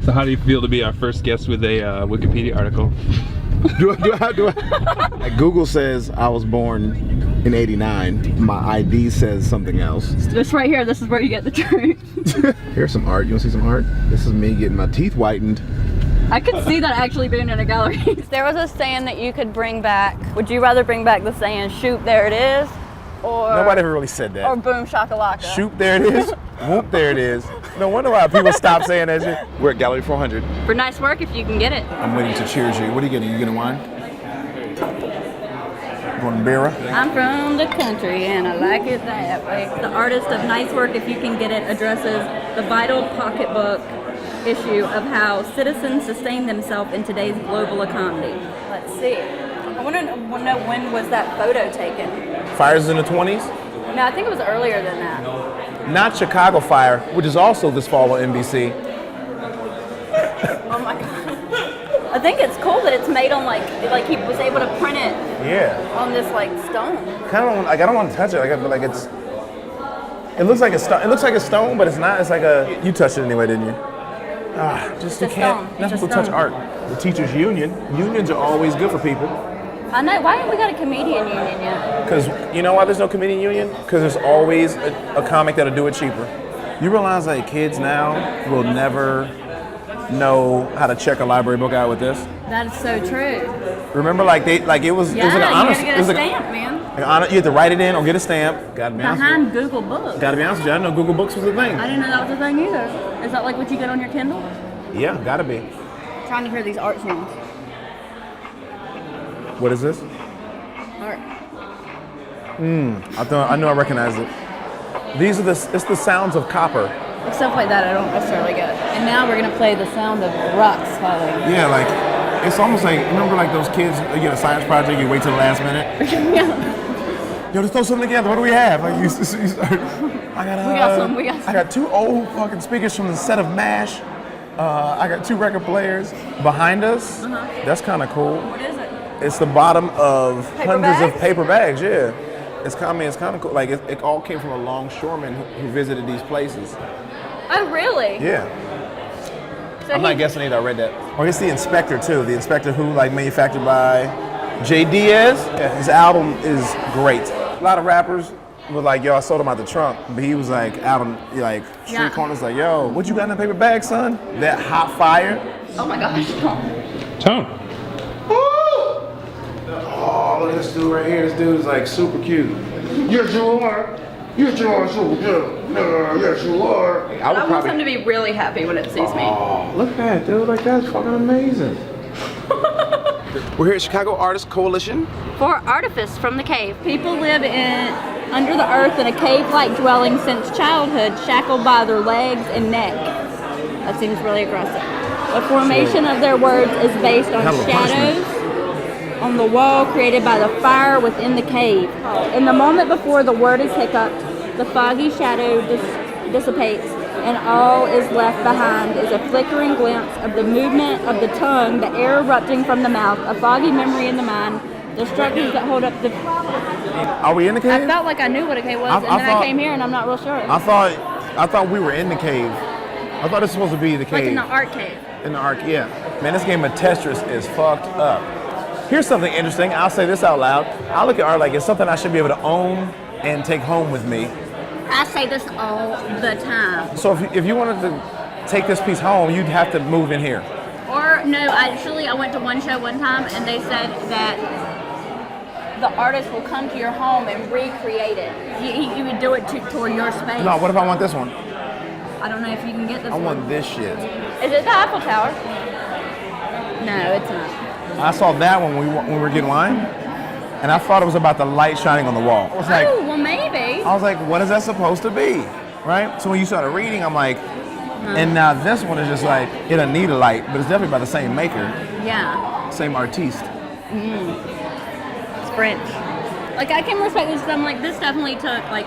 So how do you feel to be our first guest with a Wikipedia article? do I? Google says I was born in '89. My ID says something else. This right here, this is where you get the truth. Here's some art. You want to see some art? This is me getting my teeth whitened. I could see that actually being in a gallery. There was a saying that you could bring back. Would you rather bring back the saying, shoot, there it is? Or Nobody ever really said that. Or boom, shakalaka. Shoot, there it is. Whoop, there it is. No wonder why people stop saying that shit. We're at Gallery 400. For nice work if you can get it. I'm waiting to cheers you. What are you getting? You getting wine? Going to beer? I'm from the country and I like it that way. The artist of Nice Work If You Can Get It addresses the vital pocketbook issue of how citizens sustain themselves in today's global economy. Let's see. I want to know when was that photo taken? Fires in the 20s? No, I think it was earlier than that. Not Chicago Fire, which is also this fall on NBC. Oh my God. I think it's cool that it's made on like he was able to print it on this like stone. Kind of like I don't want to touch it. Like I feel like it's. It looks like a stone. It looks like a stone, but it's not. It's like a. You touched it anyway, didn't you? Just you can't. Not people touch art. The teachers' union. Unions are always good for people. I know. Why haven't we got a comedian union yet? Because you know why there's no comedian union? Because there's always a comic that'll do it cheaper. You realize that kids now will never know how to check a library book out with this. That is so true. Remember, it was like an honest. You had to get a stamp, man. You had to write it in or get a stamp. Gotta be honest. Behind Google Books. Gotta be honest with you. I didn't know Google Books was a thing. I didn't know that was a thing either. Is that like what you get on your Kindle? Yeah, gotta be. I'm trying to hear these art sounds. What is this? Art. I knew I recognized it. It's the sounds of copper. Stuff like that I don't necessarily get. And now we're gonna play the sound of rocks falling. Yeah, like it's almost like remember like those kids you get a science project, you wait till the last minute. Yeah. Yo, let's throw something together. What do we have? Like you start, We got some. I got 2 old fucking speakers from the set of MASH. I got 2 record players behind us. That's kind of cool. What is it? It's the bottom of Paper hundreds bags? of paper bags. Yeah, it's kind of cool. Like it all came from a longshoreman who visited these places. Oh, really? Yeah. So I'm not guessing either. I read that. Or it's the inspector too. The inspector who like manufactured by Jay Diaz. Yeah, his album is great. A lot of rappers were like, "Yo, I sold him out the trunk," but he was like out on like street corners, like, "Yo, what you got in the paper bag, son? That hot fire." Oh my gosh. Tone. Oh, look at this dude right here. This dude is like super cute. Yes, you are. Yes, you are super cute. Yes, you are. I want him to be really happy when it sees me. Oh, look at that, dude. Like, that's fucking amazing. We're here at Chicago Artists Coalition. For Artifice from the Cave. People live under the earth in a cave-like dwelling since childhood, shackled by their legs and neck. That seems really aggressive. The formation of their words is based on shadows on the wall created by the fire within the cave. In the moment before the word is hiccuped, the foggy shadow dissipates, and all is left behind is a flickering glimpse of the movement of the tongue, the air erupting from the mouth, a foggy memory in the mind, the structures that hold up the... Are we in the cave? I felt like I knew what a cave was, I came here and I'm not real sure. I thought we were in the cave. I thought this was supposed to be the cave. Like in the art cave. In the art, yeah. Man, this game of Tetris is fucked up. Here's something interesting. I'll say this out loud. I look at art like it's something I should be able to own and take home with me. I say this all the time. So if you wanted to take this piece home, you'd have to move in here. Or no, I went to one show one time and they said that the artist will come to your home and recreate it. You would do it toward your space. No, what if I want this one? I don't know if you can get this I one. want this shit. Is it the Eiffel Tower? No, it's not. I saw that one when we were getting wine, and I thought it was about the light shining on the wall. I was like, oh, well maybe. I was like, what is that supposed to be? Right? So when you started reading, I'm like, and now this one is just like, it doesn't need a light, but it's definitely by the same maker. Yeah. Same artiste. It's French. Like I can respect this, I'm like, this definitely took like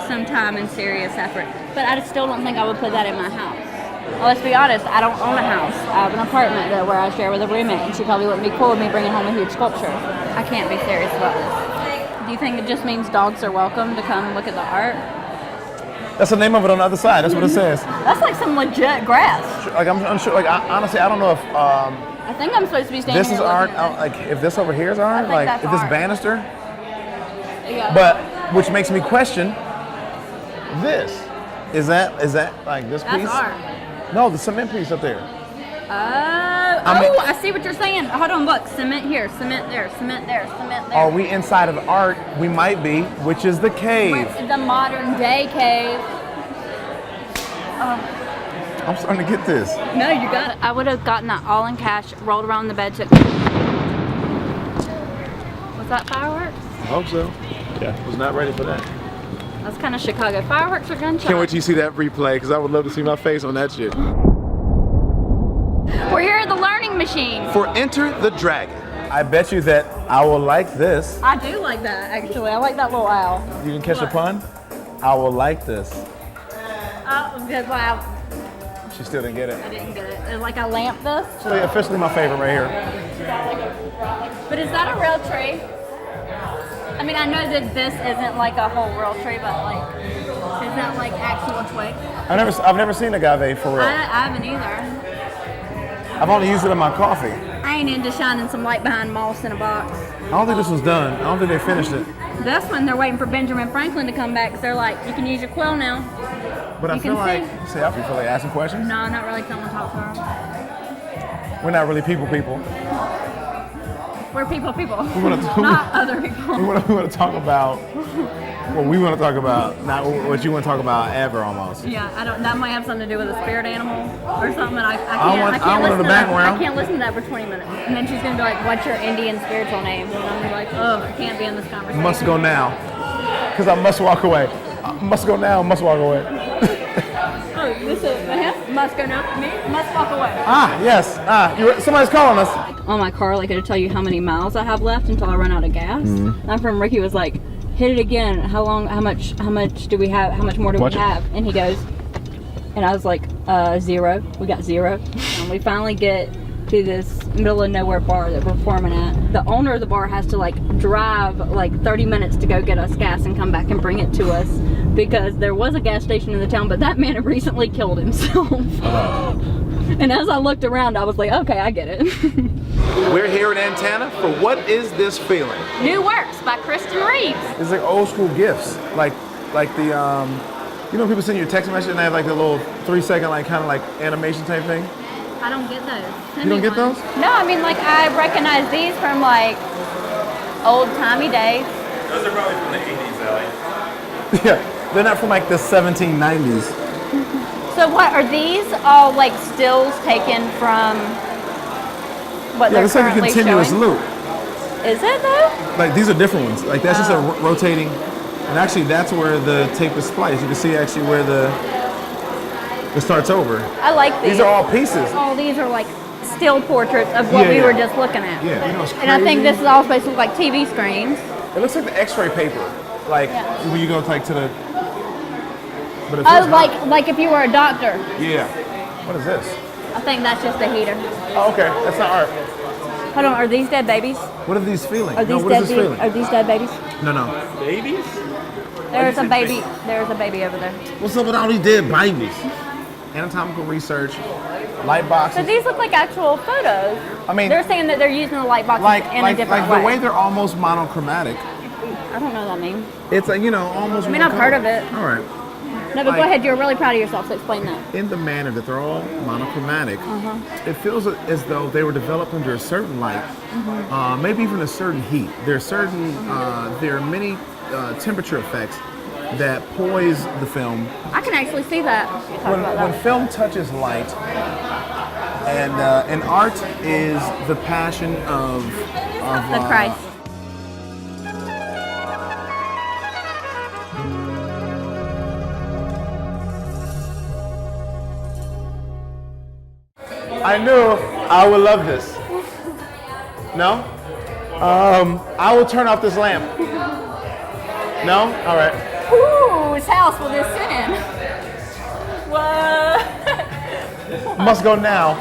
some time and serious effort, but I still don't think I would put that in my house. Well, let's be honest, I don't own a house. I have an apartment there where I share with a roommate, and she probably wouldn't be cool with me bringing home a huge sculpture. I can't be serious about this. Do you think it just means dogs are welcome to come look at the art? That's the name of it on the other side. That's what it says. That's like some legit grass. Like I'm unsure. Like honestly, I don't know if I think I'm supposed to be standing this is here art. looking at Like if this over here is art. think Like that's if this art. banister. it. Yeah. But which makes me question this. Is that like this That's piece? art. No, the cement piece up there. I mean- see what you're saying. Hold on, look. Cement here, cement there, cement there, cement there. Are we inside of art? We might be, which is the cave. We're the modern day cave. I'm starting to get this. No, you got it. I would have gotten that all in cash, rolled around the bed, took. Was that fireworks? I hope so. Yeah. Was not ready for that. That's kind of Chicago. Fireworks or gunshots? Can't wait till you see that replay because I would love to see my face on that shit. We're here at the learning machine. For Enter the Dragon. I bet you that I will like this. I do like that, actually. I like that little owl. You can catch the Look. pun? I will like this. Oh, good. Wow. She still didn't get it. I didn't get it. It's like a lamp this. So yeah, officially my favorite right here. But is that a real tree? I mean, I know that this isn't like a whole real tree, but like, is that like actual twig? I've never seen agave for real. I haven't either. I've only used it in my coffee. I ain't into shining some light behind moss in a box. I don't think this was done. I don't think they finished it. This one, they're waiting for Benjamin Franklin to come back because they're like, you can use your quill now. But I You feel can like, see. see, I feel like asking questions. No, not really. Someone talk to her. We're not really people. We're people. wanna- Not other people. We want to talk about what we want to talk about, not what you want to talk about ever almost. Yeah, I don't. That might have something to do with a spirit animal or something. I I can't. want- I I can't want listen the to that. background. I can't listen to that for 20 minutes, and then she's gonna be like, "What's your Indian spiritual name?" And I'm gonna be like, "Oh, I can't be in this conversation." Must go now, because I must walk away. I must go now. Must walk away. Oh, this is him. Must go now. Me. Must walk away. Yes. Somebody's calling us. On my car, like it'll tell you how many miles I have left until I run out of gas. Mm-hmm. And from Ricky was like, "Hit it again. How long? How much do we have? How much more do Watch we it. have?" And he goes, and I was like, 0. We got 0. And we finally get to this middle of nowhere bar that we're performing at. The owner of the bar has to like drive like 30 minutes to go get us gas and come back and bring it to us because there was a gas station in the town, but that man had recently killed himself. And as I looked around, I was like, okay, I get it. We're here in Antenna for What Is This Feeling? New Works by Kristen Reeves. It's like old school gifts, like the you know, people send you a text message and they have like the little 3-second like kind of like animation type thing. I don't get those. Send You don't me get one. those? No, I mean like I recognize these from like old timey days. Those are probably from the 80s, Ellie. Yeah, they're not from like the 1790s. So what are these all like stills taken from what Yeah, they're it's like a currently continuous showing? loop. Is it though? Like these are different ones. Like that's just a rotating, and actually that's where the tape is spliced. You can see actually where it starts over. I like these. These are all pieces. All these are like still portraits of what Yeah, we yeah. were just looking at. Yeah, you know what's And I think crazy? this is all supposed to look like TV screens. It looks like the X-ray paper, like Yeah. when you go like to the. But it Oh, feels hot. like if you were a doctor. Yeah. What is this? I think that's just a heater. Oh, okay, that's not art. Hold on, are these dead babies? What are these feeling? Are these no, what dead is this babies? feeling? Are these dead babies? No. Babies? There's a baby. There's a baby over there. What's up with all these dead babies? Anatomical research, light So boxes. these look like actual photos. I mean, They're saying that they're using the light boxes like in a different the way way. they're almost monochromatic. I don't know what that means. It's like, you know, almost. I mean, I've heard of it. All right. No, but go Like- ahead. You're really proud of yourself, so explain that. In the manner that they're all monochromatic, Uh-huh. it feels as though they were developed under a certain light, Mm-hmm. maybe even a certain heat. There are many temperature effects that poise the film. I can actually see that. Talk When about that. film touches light, and art is the passion of The Christ. I knew I would love this. No? I will turn off this lamp. No? All right. Whose house will this sit in? What? Must go now.